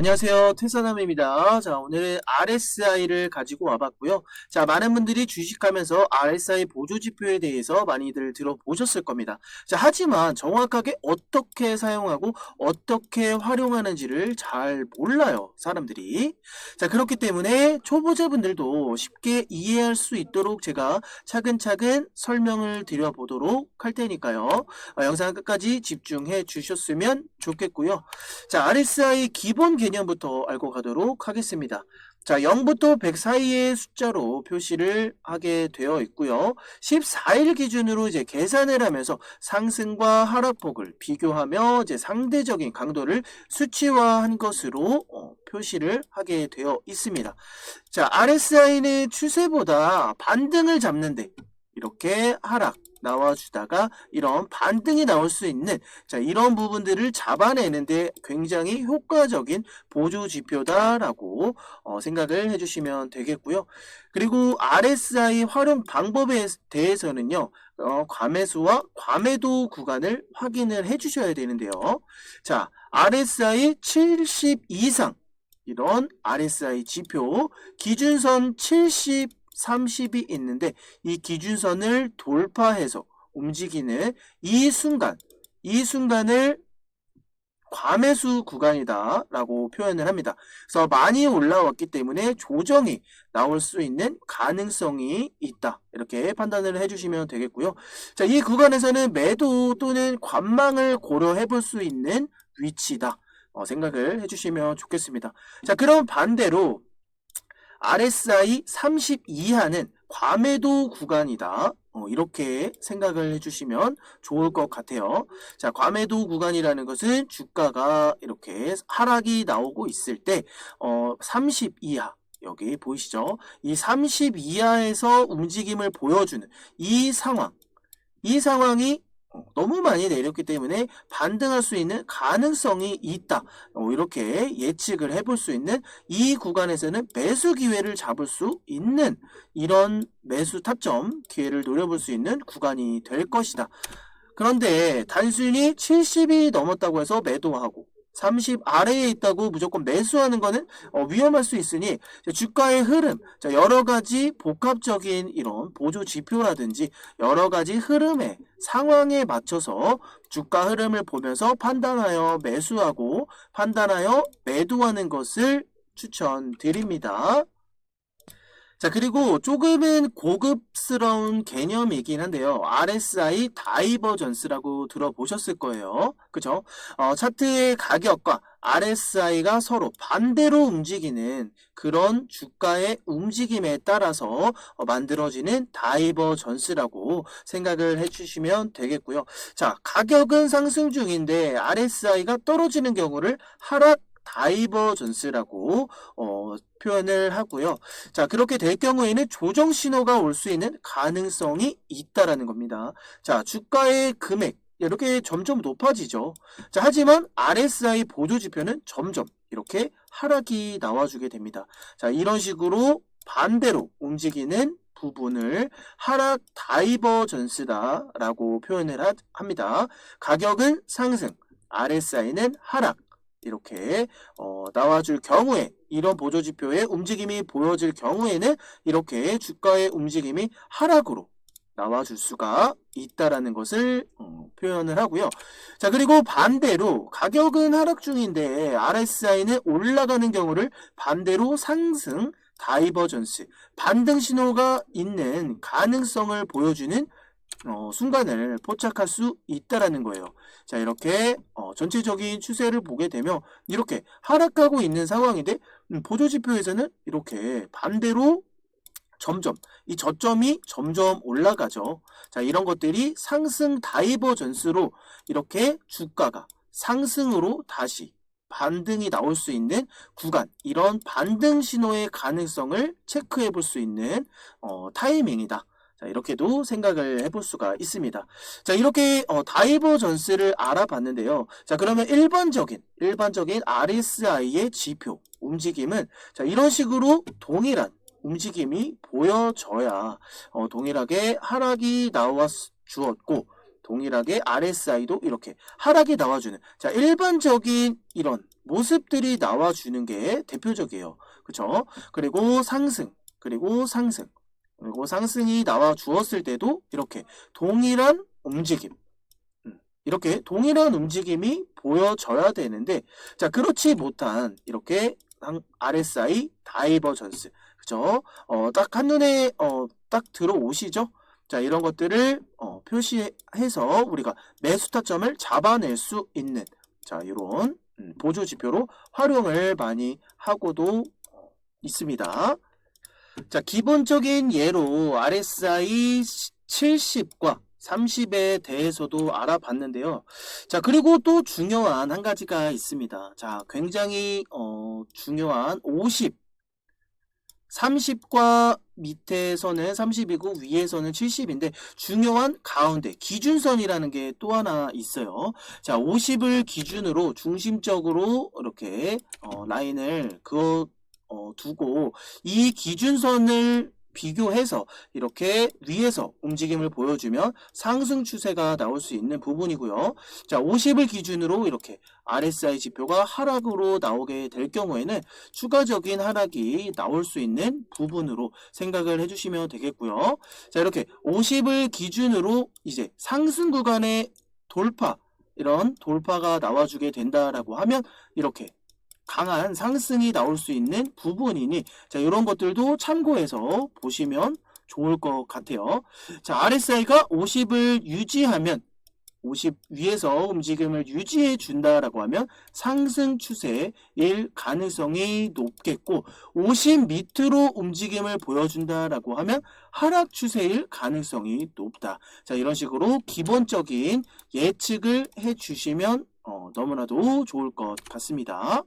안녕하세요. 퇴사남입니다. 자, 오늘은 RSI를 가지고 와봤고요. 자, 많은 분들이 주식하면서 RSI 보조지표에 대해서 많이들 들어보셨을 겁니다. 자, 하지만 정확하게 어떻게 사용하고 어떻게 활용하는지를 잘 몰라요, 사람들이. 자, 그렇기 때문에 초보자분들도 쉽게 이해할 수 있도록 제가 차근차근 설명을 드려보도록 할 테니까요. 영상 끝까지 집중해 주셨으면 좋겠고요. 자, RSI 기본 개념부터 알고 가도록 하겠습니다. 자, 0부터 100 사이의 숫자로 표시를 하게 되어 있고요. 14일 기준으로 이제 계산을 하면서 상승과 하락폭을 비교하며 이제 상대적인 강도를 수치화한 것으로 표시를 하게 되어 있습니다. 자, RSI는 추세보다 반등을 잡는데 이렇게 하락 나와주다가 이런 반등이 나올 수 있는 이런 부분들을 잡아내는데 굉장히 효과적인 보조 지표다라고 생각을 해주시면 되겠고요. 그리고 RSI 활용 방법에 대해서는요. 과매수와 과매도 구간을 확인을 해주셔야 되는데요. 자, RSI 70 이상 이런 RSI 지표 기준선 70 30이 있는데 이 기준선을 돌파해서 움직이는 이 순간을 과매수 구간이다 라고 표현을 합니다. 그래서 많이 올라왔기 때문에 조정이 나올 수 있는 가능성이 있다 이렇게 판단을 해주시면 되겠고요. 자, 이 구간에서는 매도 또는 관망을 고려해 볼 수 있는 위치다 생각을 해주시면 좋겠습니다. 자, 그럼 반대로 RSI 30 이하는 과매도 구간이다. 이렇게 생각을 해주시면 좋을 것 같아요. 자, 과매도 구간이라는 것은 주가가 이렇게 하락이 나오고 있을 때 30 이하 여기 보이시죠? 이 30 이하에서 움직임을 보여주는 이 상황이 너무 많이 내렸기 때문에 반등할 수 있는 가능성이 있다. 이렇게 예측을 해볼 수 있는 이 구간에서는 매수 기회를 잡을 수 있는 이런 매수 타점 기회를 노려볼 수 있는 구간이 될 것이다. 그런데 단순히 70이 넘었다고 해서 매도하고 30 아래에 있다고 무조건 매수하는 거는 위험할 수 있으니 주가의 흐름, 여러 가지 복합적인 이런 보조 지표라든지 여러 가지 흐름의 상황에 맞춰서 주가 흐름을 보면서 판단하여 매수하고 판단하여 매도하는 것을 추천드립니다. 자, 그리고 조금은 고급스러운 개념이긴 한데요. RSI 다이버전스라고 들어보셨을 거예요. 그죠? 차트의 가격과 RSI가 서로 반대로 움직이는 그런 주가의 움직임에 따라서 만들어지는 다이버전스라고 생각을 해주시면 되겠고요. 자, 가격은 상승 중인데 RSI가 떨어지는 경우를 하락 다이버전스라고 표현을 하고요. 자, 그렇게 될 경우에는 조정 신호가 올 수 있는 가능성이 있다라는 겁니다. 자, 주가의 금액 이렇게 점점 높아지죠. 자, 하지만 RSI 보조 지표는 점점 이렇게 하락이 나와주게 됩니다. 자, 이런 식으로 반대로 움직이는 부분을 하락 다이버전스다라고 표현을 합니다. 가격은 상승, RSI는 하락. 이렇게 나와줄 경우에 이런 보조지표의 움직임이 보여질 경우에는 이렇게 주가의 움직임이 하락으로 나와줄 수가 있다라는 것을 표현을 하고요. 자, 그리고 반대로 가격은 하락 중인데 RSI는 올라가는 경우를 반대로 상승 다이버전스 반등 신호가 있는 가능성을 보여주는 순간을 포착할 수 있다라는 거예요. 자, 이렇게 전체적인 추세를 보게 되면 이렇게 하락하고 있는 상황인데 보조지표에서는 이렇게 반대로 점점 이 저점이 점점 올라가죠. 자, 이런 것들이 상승 다이버전스로 이렇게 주가가 상승으로 다시 반등이 나올 수 있는 구간, 이런 반등 신호의 가능성을 체크해 볼 수 있는 타이밍이다. 자, 이렇게도 생각을 해볼 수가 있습니다. 자, 이렇게 다이버전스를 알아봤는데요. 자, 그러면 일반적인 RSI의 지표 움직임은 자, 이런 식으로 동일한 움직임이 보여져야 동일하게 하락이 나와 주었고 동일하게 RSI도 이렇게 하락이 나와주는, 자, 일반적인 이런 모습들이 나와주는 게 대표적이에요. 그쵸? 그리고 상승, 그리고 상승, 그리고 상승이 나와 주었을 때도 이렇게 동일한 움직임, 이렇게 동일한 움직임이 보여져야 되는데, 자, 그렇지 못한 이렇게 RSI 다이버전스, 그죠? 딱 한눈에 딱 들어오시죠? 자, 이런 것들을 표시해서 우리가 매수 타점을 잡아낼 수 있는, 자, 이런 보조 지표로 활용을 많이 하고도 있습니다. 자, 기본적인 예로 RSI 70과 30에 대해서도 알아봤는데요. 자, 그리고 또 중요한 한 가지가 있습니다. 자, 굉장히 중요한 50, 30과 밑에서는 30이고 위에서는 70인데 중요한 가운데 기준선이라는 게 또 하나 있어요. 자, 50을 기준으로 중심적으로 이렇게 라인을 그어 두고 이 기준선을 비교해서 이렇게 위에서 움직임을 보여주면 상승 추세가 나올 수 있는 부분이고요. 자, 50을 기준으로 이렇게 RSI 지표가 하락으로 나오게 될 경우에는 추가적인 하락이 나올 수 있는 부분으로 생각을 해주시면 되겠고요. 자, 이렇게 50을 기준으로 이제 상승 구간의 돌파, 이런 돌파가 나와주게 된다라고 하면 이렇게 강한 상승이 나올 수 있는 부분이니, 자, 이런 것들도 참고해서 보시면 좋을 것 같아요. 자, RSI가 50을 유지하면 50 위에서 움직임을 유지해 준다라고 하면 상승 추세일 가능성이 높겠고, 50 밑으로 움직임을 보여준다라고 하면 하락 추세일 가능성이 높다. 자, 이런 식으로 기본적인 예측을 해 주시면 너무나도 좋을 것 같습니다.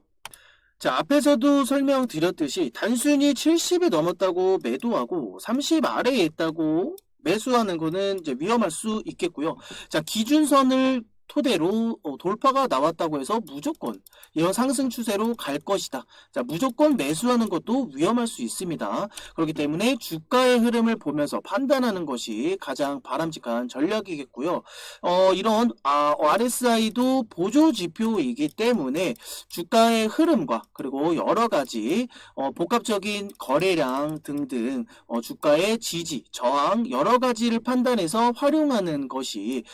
자, 앞에서도 설명드렸듯이 단순히 70이 넘었다고 매도하고 30 아래에 있다고 매수하는 거는 이제 위험할 수 있겠고요. 자, 기준선을 토대로 돌파가 나왔다고 해서 무조건 이런 상승 추세로 갈 것이다. 자, 무조건 매수하는 것도 위험할 수 있습니다. 그렇기 때문에 주가의 흐름을 보면서 판단하는 것이 가장 바람직한 전략이겠고요. 이런 RSI도 보조 지표이기 때문에 주가의 흐름과 그리고 여러 가지 복합적인 거래량 등등 주가의 지지, 저항 여러 가지를 판단해서 활용하는 것이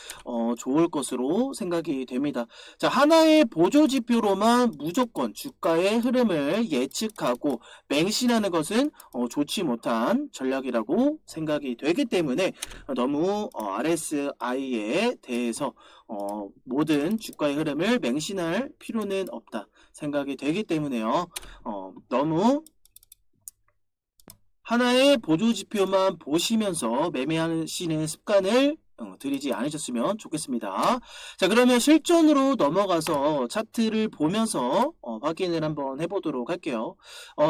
좋을 것으로 생각이 됩니다. 자, 하나의 보조 지표로만 무조건 주가의 흐름을 예측하고 맹신하는 것은 좋지 못한 전략이라고 생각이 되기 때문에 너무 RSI에 대해서 모든 주가의 흐름을 맹신할 필요는 없다 생각이 되기 때문에요. 너무 하나의 보조 지표만 보시면서 매매하시는 습관을 들이지 않으셨으면 좋겠습니다. 자, 그러면 실전으로 넘어가서 차트를 보면서 확인을 한번 해보도록 할게요.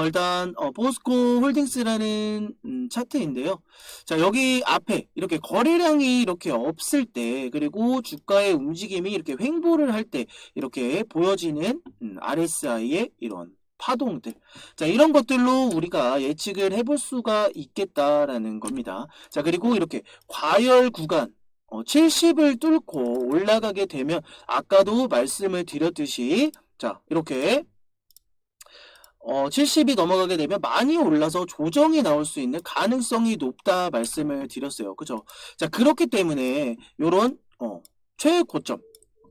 일단 포스코 홀딩스라는 차트인데요. 자, 여기 앞에 이렇게 거래량이 이렇게 없을 때, 그리고 주가의 움직임이 이렇게 횡보를 할 때 이렇게 보여지는 RSI의 이런 파동들. 자, 이런 것들로 우리가 예측을 해볼 수가 있겠다라는 겁니다. 자, 그리고 이렇게 과열 구간 70을 뚫고 올라가게 되면 아까도 말씀을 드렸듯이, 자, 이렇게 70이 넘어가게 되면 많이 올라서 조정이 나올 수 있는 가능성이 높다 말씀을 드렸어요. 그죠? 자, 그렇기 때문에 요런 최고점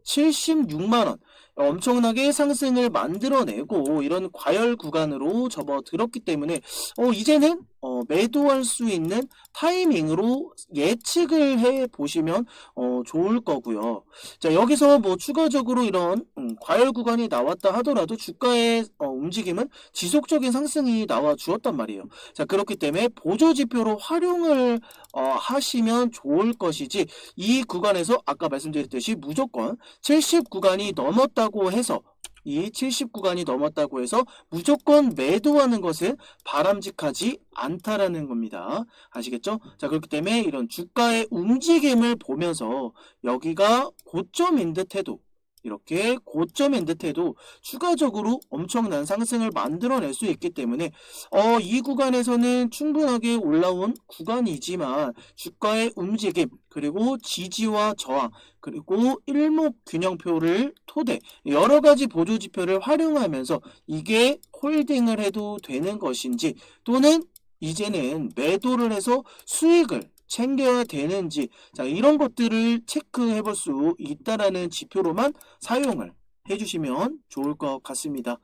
76만원 엄청나게 상승을 만들어내고 이런 과열 구간으로 접어들었기 때문에 이제는 매도할 수 있는 타이밍으로 예측을 해 보시면 좋을 거고요. 자, 여기서 뭐 추가적으로 이런 과열 구간이 나왔다 하더라도 주가의 움직임은 지속적인 상승이 나와 주었단 말이에요. 자, 그렇기 때문에 보조 지표로 활용을 하시면 좋을 것이지, 이 구간에서 아까 말씀드렸듯이 무조건 70 구간이 넘었다고 해서, 이 70 구간이 넘었다고 해서 무조건 매도하는 것은 바람직하지 않다라는 겁니다. 아시겠죠? 자, 그렇기 때문에 이런 주가의 움직임을 보면서 여기가 고점인 듯 해도 이렇게 고점인 듯해도 추가적으로 엄청난 상승을 만들어낼 수 있기 때문에 이 구간에서는 충분하게 올라온 구간이지만 주가의 움직임 그리고 지지와 저항 그리고 일목균형표를 토대 여러 가지 보조지표를 활용하면서 이게 홀딩을 해도 되는 것인지 또는 이제는 매도를 해서 수익을 챙겨야 되는지 자 이런 것들을 체크해 볼 수 있다라는 지표로만 사용을 해주시면 좋을 것 같습니다.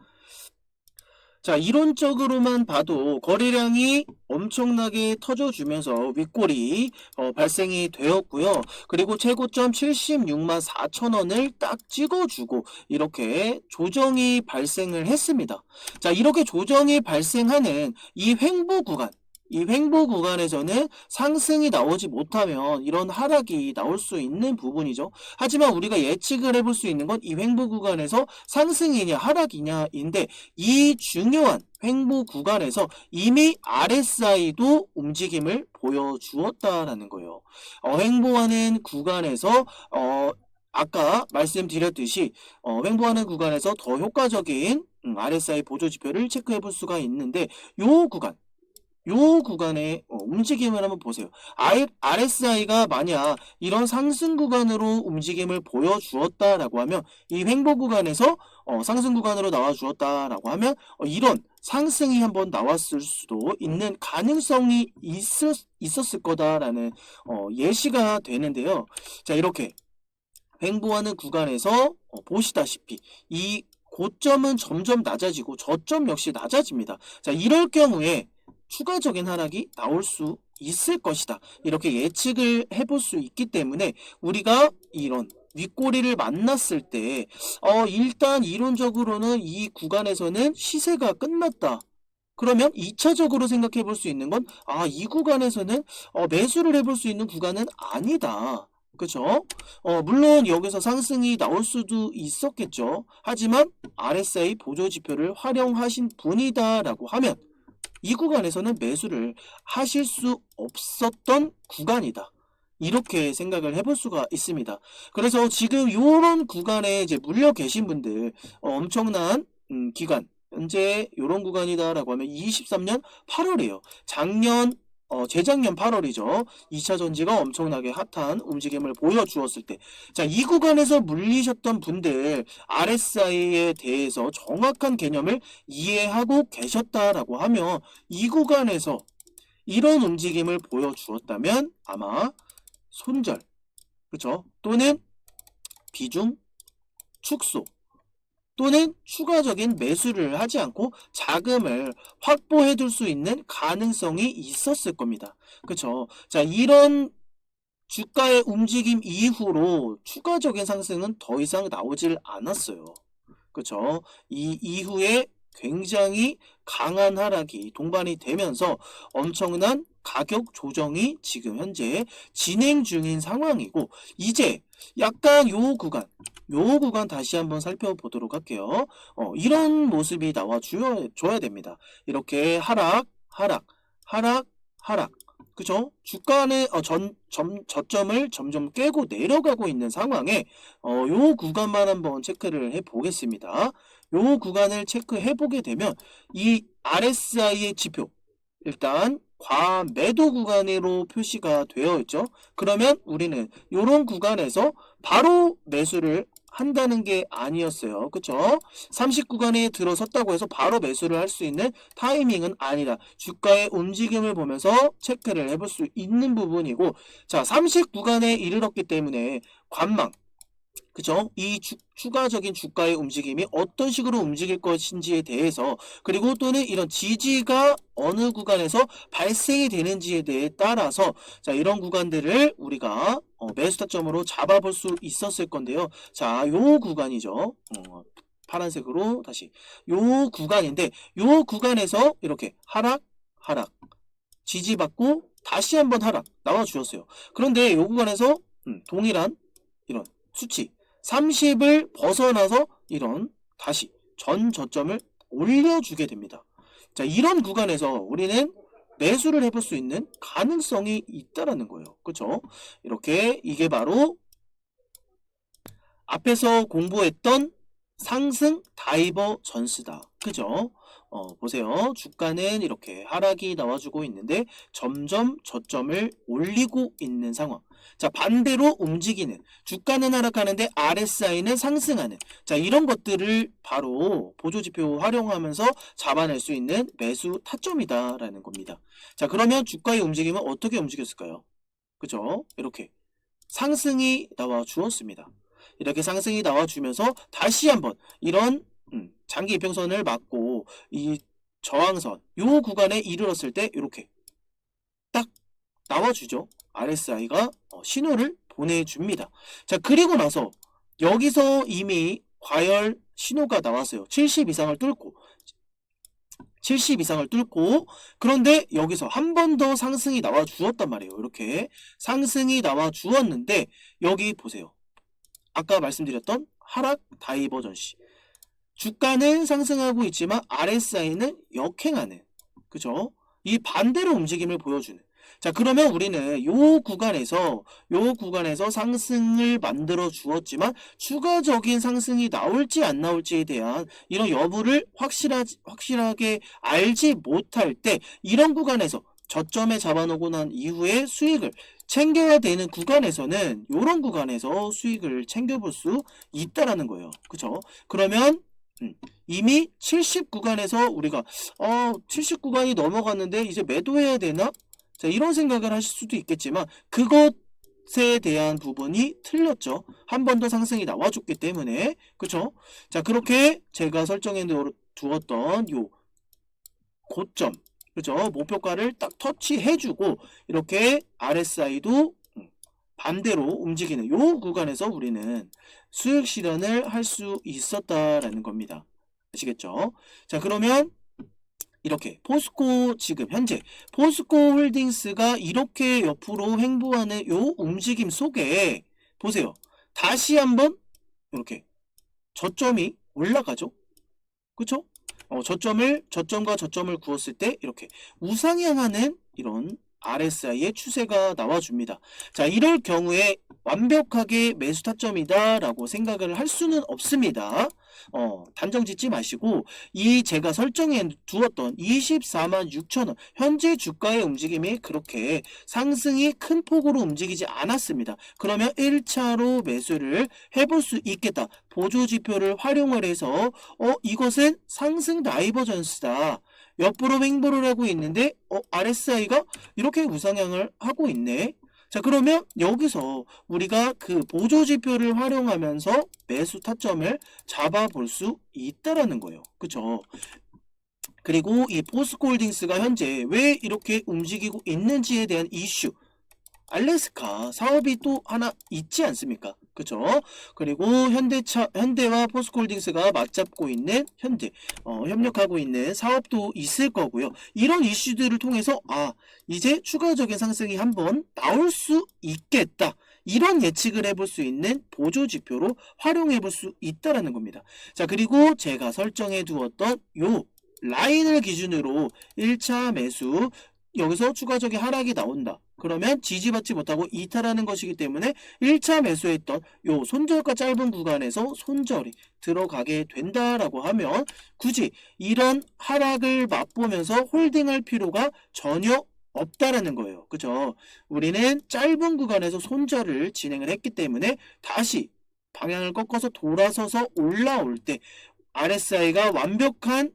자 이론적으로만 봐도 거래량이 엄청나게 터져주면서 윗골이 발생이 되었고요. 그리고 최고점 76만 4천 원을 딱 찍어주고 이렇게 조정이 발생을 했습니다. 자 이렇게 조정이 발생하는 이 횡보 구간에서는 상승이 나오지 못하면 이런 하락이 나올 수 있는 부분이죠. 하지만 우리가 예측을 해볼 수 있는 건 이 횡보 구간에서 상승이냐 하락이냐인데 이 중요한 횡보 구간에서 이미 RSI도 움직임을 보여주었다라는 거예요. 횡보하는 구간에서 아까 말씀드렸듯이 횡보하는 구간에서 더 효과적인 RSI 보조지표를 체크해 볼 수가 있는데 요 구간의 움직임을 한번 보세요. RSI가 만약 이런 상승 구간으로 움직임을 보여주었다라고 하면 이 횡보 구간에서 상승 구간으로 나와주었다라고 하면 이런 상승이 한번 나왔을 수도 있는 가능성이 있었을 거다라는 예시가 되는데요. 자 이렇게 횡보하는 구간에서 보시다시피 이 고점은 점점 낮아지고 저점 역시 낮아집니다. 자 이럴 경우에 추가적인 하락이 나올 수 있을 것이다. 이렇게 예측을 해볼 수 있기 때문에 우리가 이런 윗꼬리를 만났을 때 일단 이론적으로는 이 구간에서는 시세가 끝났다. 그러면 2차적으로 생각해 볼 수 있는 건 이 구간에서는 매수를 해볼 수 있는 구간은 아니다. 그쵸? 물론 여기서 상승이 나올 수도 있었겠죠. 하지만 RSI 보조지표를 활용하신 분이다라고 하면 이 구간에서는 매수를 하실 수 없었던 구간이다. 이렇게 생각을 해볼 수가 있습니다. 그래서 지금 이런 구간에 이제 물려 계신 분들 엄청난 기간 현재 이런 구간이다라고 하면 23년 8월이에요. 재작년 8월이죠. 2차 전지가 엄청나게 핫한 움직임을 보여주었을 때. 자, 이 구간에서 물리셨던 분들, RSI에 대해서 정확한 개념을 이해하고 계셨다라고 하면, 이 구간에서 이런 움직임을 보여주었다면, 아마 손절, 그쵸? 또는 비중 축소, 또는 추가적인 매수를 하지 않고 자금을 확보해 둘 수 있는 가능성이 있었을 겁니다. 그쵸? 자, 이런 주가의 움직임 이후로 추가적인 상승은 더 이상 나오질 않았어요. 그쵸? 이 이후에 굉장히 강한 하락이 동반이 되면서 엄청난 가격 조정이 지금 현재 진행 중인 상황이고 이제 약간 요 구간 다시 한번 살펴보도록 할게요. 이런 모습이 나와줘야 됩니다. 이렇게 하락, 하락, 하락, 하락. 그죠? 주가는 저점을 점점 깨고 내려가고 있는 상황에 요 구간만 한번 체크를 해 보겠습니다. 요 구간을 체크해 보게 되면 이 RSI의 지표 일단 과매도 구간으로 표시가 되어 있죠. 그러면 우리는 이런 구간에서 바로 매수를 한다는 게 아니었어요. 그쵸? 30 구간에 들어섰다고 해서 바로 매수를 할 수 있는 타이밍은 아니다. 주가의 움직임을 보면서 체크를 해볼 수 있는 부분이고 자, 30 구간에 이르렀기 때문에 관망 그죠? 이 추가적인 주가의 움직임이 어떤 식으로 움직일 것인지에 대해서 그리고 또는 이런 지지가 어느 구간에서 발생이 되는지에 대해 따라서 자 이런 구간들을 우리가 매수 타점으로 잡아볼 수 있었을 건데요. 자, 요 구간이죠. 파란색으로 다시 요 구간인데 요 구간에서 이렇게 하락, 하락, 지지받고 다시 한번 하락 나와주었어요. 그런데 요 구간에서 동일한 이런 수치 30을 벗어나서 이런 다시 전 저점을 올려주게 됩니다. 자, 이런 구간에서 우리는 매수를 해볼 수 있는 가능성이 있다라는 거예요. 그쵸? 이렇게 이게 바로 앞에서 공부했던 상승 다이버전스다. 그죠? 보세요. 주가는 이렇게 하락이 나와주고 있는데 점점 저점을 올리고 있는 상황. 자, 반대로 움직이는 주가는 하락하는데 RSI는 상승하는, 자, 이런 것들을 바로 보조지표 활용하면서 잡아낼 수 있는 매수 타점이다라는 겁니다. 자, 그러면 주가의 움직임은 어떻게 움직였을까요? 그죠? 이렇게 상승이 나와 주었습니다. 이렇게 상승이 나와주면서 다시 한번 이런 장기 이평선을 맞고 이 저항선 요 구간에 이르렀을 때 이렇게 딱 나와주죠. RSI가 신호를 보내줍니다. 자, 그리고 나서 여기서 이미 과열 신호가 나왔어요. 70 이상을 뚫고 70 이상을 뚫고, 그런데 여기서 한 번 더 상승이 나와 주었단 말이에요. 이렇게 상승이 나와 주었는데 여기 보세요. 아까 말씀드렸던 하락 다이버전시. 주가는 상승하고 있지만 RSI는 역행하는, 그죠? 이 반대로 움직임을 보여주는. 자, 그러면 우리는 요 구간에서 상승을 만들어 주었지만 추가적인 상승이 나올지 안 나올지에 대한 이런 여부를 확실하게 알지 못할 때 이런 구간에서 저점에 잡아놓고 난 이후에 수익을 챙겨야 되는 구간에서는 이런 구간에서 수익을 챙겨볼 수 있다라는 거예요. 그쵸? 그러면 이미 70 구간에서 우리가 70 구간이 넘어갔는데 이제 매도해야 되나? 자, 이런 생각을 하실 수도 있겠지만 그것에 대한 부분이 틀렸죠. 한 번 더 상승이 나와줬기 때문에. 그쵸? 자, 그렇게 제가 설정해 두었던 요 고점, 그죠? 목표가를 딱 터치해주고 이렇게 RSI도 반대로 움직이는 요 구간에서 우리는 수익 실현을 할 수 있었다라는 겁니다. 아시겠죠? 자, 그러면 이렇게 포스코 지금 현재 포스코 홀딩스가 이렇게 옆으로 횡보하는 요 움직임 속에 보세요. 다시 한번 이렇게 저점이 올라가죠. 그쵸? 저점과 저점을 구었을 때 이렇게 우상향하는 이런 RSI의 추세가 나와줍니다. 자, 이럴 경우에 완벽하게 매수 타점이다 라고 생각을 할 수는 없습니다. 단정 짓지 마시고 이 제가 설정해 두었던 24만 6천원 현재 주가의 움직임이 그렇게 상승이 큰 폭으로 움직이지 않았습니다. 그러면 1차로 매수를 해볼 수 있겠다. 보조지표를 활용을 해서 이것은 상승 다이버전스다. 옆으로 횡보를 하고 있는데 RSI가 이렇게 우상향을 하고 있네. 자, 그러면 여기서 우리가 그 보조지표를 활용하면서 매수 타점을 잡아볼 수 있다라는 거예요. 그쵸? 그리고 이 포스코홀딩스가 현재 왜 이렇게 움직이고 있는지에 대한 이슈, 알래스카 사업이 또 하나 있지 않습니까? 그쵸? 그리고 현대와 포스코홀딩스가 맞잡고 있는 협력하고 있는 사업도 있을 거고요. 이런 이슈들을 통해서 이제 추가적인 상승이 한번 나올 수 있겠다. 이런 예측을 해볼 수 있는 보조지표로 활용해 볼 수 있다라는 겁니다. 자, 그리고 제가 설정해 두었던 요 라인을 기준으로 1차 매수, 여기서 추가적인 하락이 나온다. 그러면 지지받지 못하고 이탈하는 것이기 때문에 1차 매수했던 요 손절가 짧은 구간에서 손절이 들어가게 된다라고 하면 굳이 이런 하락을 맛보면서 홀딩할 필요가 전혀 없다라는 거예요. 그죠? 우리는 짧은 구간에서 손절을 진행을 했기 때문에 다시 방향을 꺾어서 돌아서서 올라올 때 RSI가 완벽한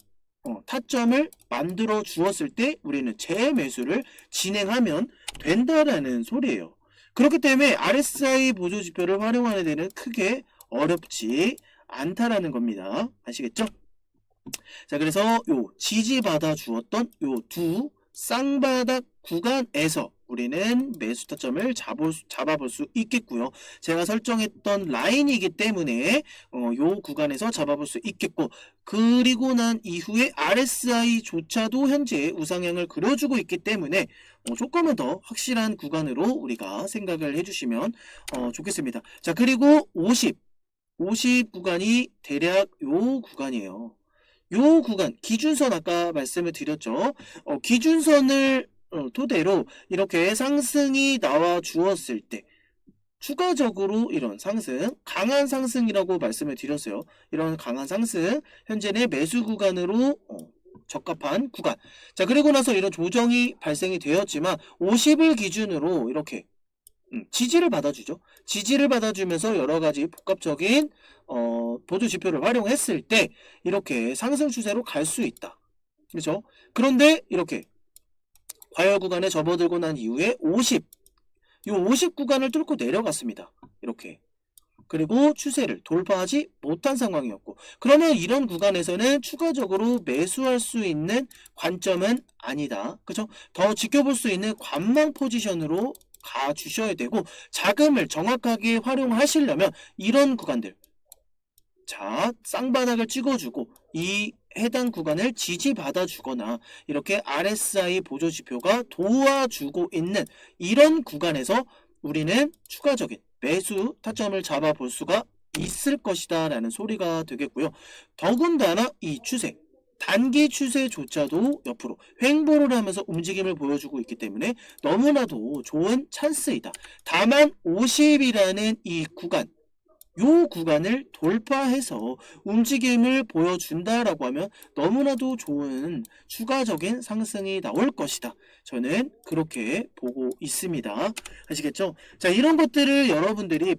타점을 만들어 주었을 때 우리는 재매수를 진행하면 된다라는 소리예요. 그렇기 때문에 RSI 보조지표를 활용하는 데는 크게 어렵지 않다라는 겁니다. 아시겠죠? 자, 그래서 요 지지받아 주었던 요 두 쌍바닥 구간에서 우리는 매수 타점을 잡아볼 수 있겠고요. 제가 설정했던 라인이기 때문에 요 구간에서 잡아볼 수 있겠고, 그리고 난 이후에 RSI조차도 현재 우상향을 그려주고 있기 때문에 조금은 더 확실한 구간으로 우리가 생각을 해주시면 좋겠습니다. 자, 그리고 50 구간이 대략 요 구간이에요. 요 구간 기준선 아까 말씀을 드렸죠. 기준선을 토대로 이렇게 상승이 나와 주었을 때 추가적으로 이런 상승, 강한 상승이라고 말씀을 드렸어요. 이런 강한 상승, 현재는 매수 구간으로 적합한 구간. 자, 그리고 나서 이런 조정이 발생이 되었지만 50일 기준으로 이렇게 지지를 받아주죠. 지지를 받아주면서 여러가지 복합적인 보조 지표를 활용했을 때 이렇게 상승 추세로 갈 수 있다. 그렇죠? 그런데 이렇게 과열 구간에 접어들고 난 이후에 50 구간을 뚫고 내려갔습니다. 이렇게. 그리고 추세를 돌파하지 못한 상황이었고, 그러면 이런 구간에서는 추가적으로 매수할 수 있는 관점은 아니다. 그죠? 더 지켜볼 수 있는 관망 포지션으로 가주셔야 되고, 자금을 정확하게 활용하시려면 이런 구간들, 자, 쌍바닥을 찍어주고 이 해당 구간을 지지받아 주거나 이렇게 RSI 보조지표가 도와주고 있는 이런 구간에서 우리는 추가적인 매수 타점을 잡아볼 수가 있을 것이다 라는 소리가 되겠고요. 더군다나 이 추세, 단기 추세조차도 옆으로 횡보를 하면서 움직임을 보여주고 있기 때문에 너무나도 좋은 찬스이다. 다만 50이라는 이 구간, 요 구간을 돌파해서 움직임을 보여준다라고 하면 너무나도 좋은 추가적인 상승이 나올 것이다. 저는 그렇게 보고 있습니다. 아시겠죠? 자, 이런 것들을 여러분들이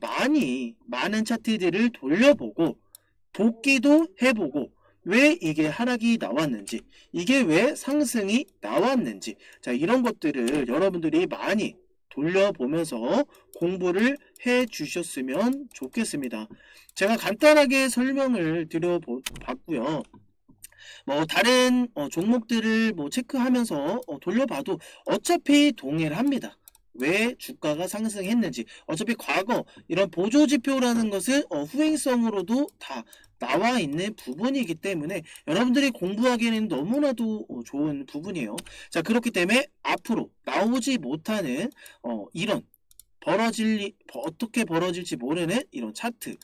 많은 차트들을 돌려보고 복기도 해보고 왜 이게 하락이 나왔는지, 이게 왜 상승이 나왔는지, 자, 이런 것들을 여러분들이 많이 돌려보면서 공부를 해 주셨으면 좋겠습니다. 제가 간단하게 설명을 드려봤고요. 뭐 다른 종목들을 뭐 체크하면서 돌려봐도 어차피 동일합니다. 왜 주가가 상승했는지, 어차피 과거 이런 보조지표라는 것은 후행성으로도 다 나와 있는 부분이기 때문에 여러분들이 공부하기에는 너무나도 좋은 부분이에요. 자, 그렇기 때문에 앞으로 나오지 못하는 이런 어떻게 벌어질지 모르는 이런 차트,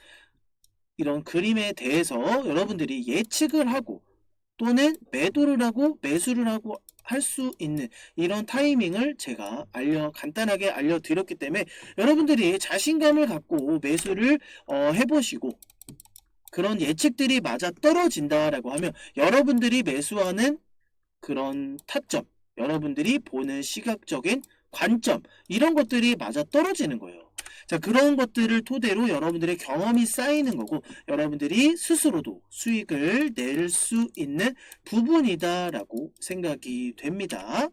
이런 그림에 대해서 여러분들이 예측을 하고 또는 매도를 하고 매수를 하고 할 수 있는 이런 타이밍을 제가 간단하게 알려드렸기 때문에 여러분들이 자신감을 갖고 매수를 해보시고 그런 예측들이 맞아 떨어진다라고 하면 여러분들이 매수하는 그런 타점, 여러분들이 보는 시각적인 관점, 이런 것들이 맞아 떨어지는 거예요. 자, 그런 것들을 토대로 여러분들의 경험이 쌓이는 거고 여러분들이 스스로도 수익을 낼 수 있는 부분이다라고 생각이 됩니다.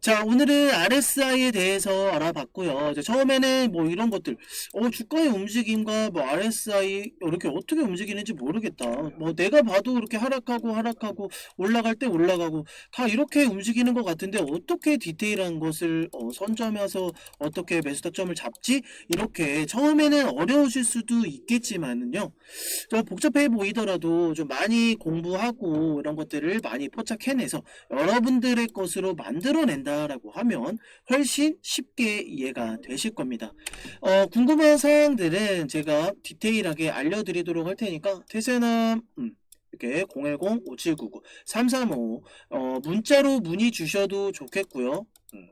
자, 오늘은 RSI에 대해서 알아봤고요. 처음에는 뭐 이런 것들, 주가의 움직임과 뭐 RSI 이렇게 어떻게 움직이는지 모르겠다. 뭐 내가 봐도 이렇게 하락하고 올라갈 때 올라가고 다 이렇게 움직이는 것 같은데 어떻게 디테일한 것을 선점해서 어떻게 매수 타점을 잡지? 이렇게 처음에는 어려우실 수도 있겠지만은요. 좀 복잡해 보이더라도 좀 많이 공부하고 이런 것들을 많이 포착해내서 여러분들의 것으로 만들어낸다. 라고 하면 훨씬 쉽게 이해가 되실 겁니다. 궁금한 사항들은 제가 디테일하게 알려드리도록 할 테니까 태세남 이렇게 010-5799-335 문자로 문의 주셔도 좋겠고요.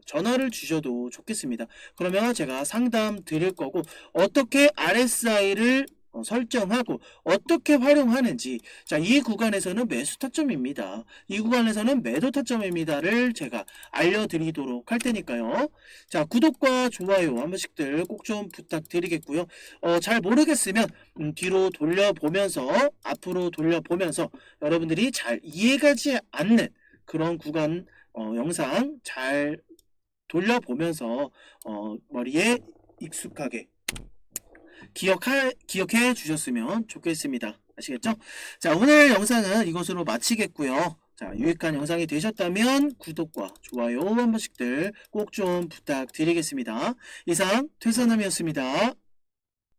전화를 주셔도 좋겠습니다. 그러면 제가 상담 드릴 거고 어떻게 RSI를 설정하고 어떻게 활용하는지, 자, 이 구간에서는 매수 타점입니다. 이 구간에서는 매도 타점입니다를 제가 알려드리도록 할 테니까요. 자, 구독과 좋아요 한 번씩들 꼭 좀 부탁드리겠고요. 잘 모르겠으면 뒤로 돌려보면서 앞으로 돌려보면서 여러분들이 잘 이해가지 않는 그런 구간 영상 잘 돌려보면서 머리에 익숙하게 기억해 주셨으면 좋겠습니다. 아시겠죠? 자, 오늘 영상은 이것으로 마치겠고요. 자, 유익한 영상이 되셨다면 구독과 좋아요 한 번씩들 꼭 좀 부탁드리겠습니다. 이상 퇴선함이었습니다.